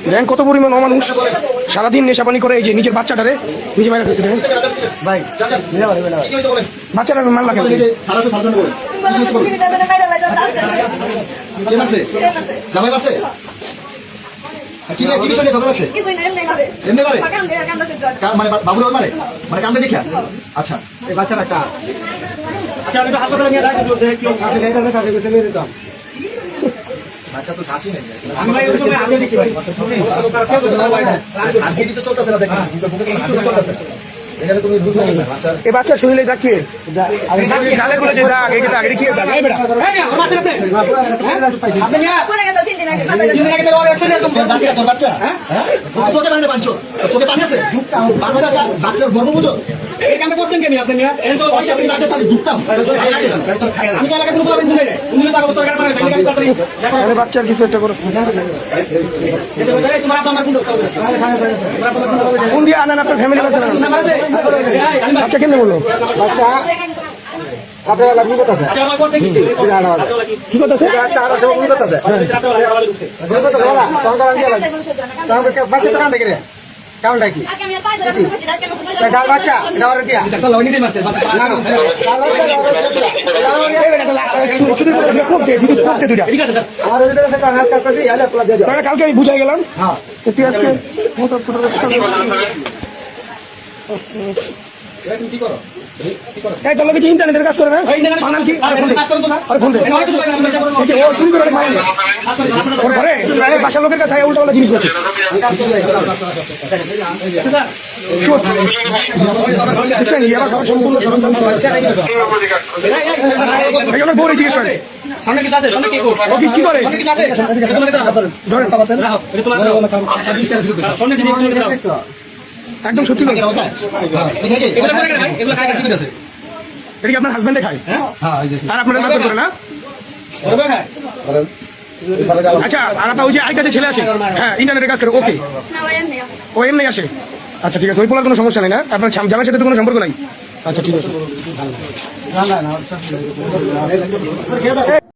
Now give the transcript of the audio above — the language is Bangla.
দেখেন কত পরিমাণ অমানুষ, সারাদিন নেশাপানি করে এই যে নিজের বাচ্চাটারে নিজে মারা ফেলছে। দেখেন বাচ্চাটা মারলা কেন? আচ্ছা এই বাচ্চাটা কার? আচ্ছা তো ঘাসি নেই চলতেছে না, দেখেন এই বাচ্চার শরীরে দেখিয়ে গালে খুলে যে দাগ, এই দাগ, এটা কি দাগ? এই বেটা তোর বাচ্চা চোখে পানি পাঁচশো, চোখে পানি আছে বাচ্চাটা, বাচ্চার গর্ব বুঝো বাচ্চার কিছু একটা করো, ফোন দিয়ে আনেন আপনার ফ্যামিলি বাচ্চা কেমনে বললো? কি কথা কারণটা কি? বাচ্চা কালকে আমি বুঝাই গেলাম। ইন্টারনেটের কাজ করে না বাসার লোকের কাছে উল্টা পাল্টা জিনিস করছে। বউ জিজ্ঞেস করে কি করে একদম সত্যি কথা। এটা কি আপনার হাজবেন্ডে খায় আর আপনার নাম করে না? আচ্ছা, আর আপনার ওই যে আরেকটা ছেলে আসে, হ্যাঁ ইন্টারনেটের কাজ করে, ওকে ও এমনি আসে। আচ্ছা ঠিক আছে, ওই পোলার কোনো সমস্যা নেই না? আপনার জামার সাথে তো কোনো সম্পর্ক নাই? আচ্ছা ঠিক আছে।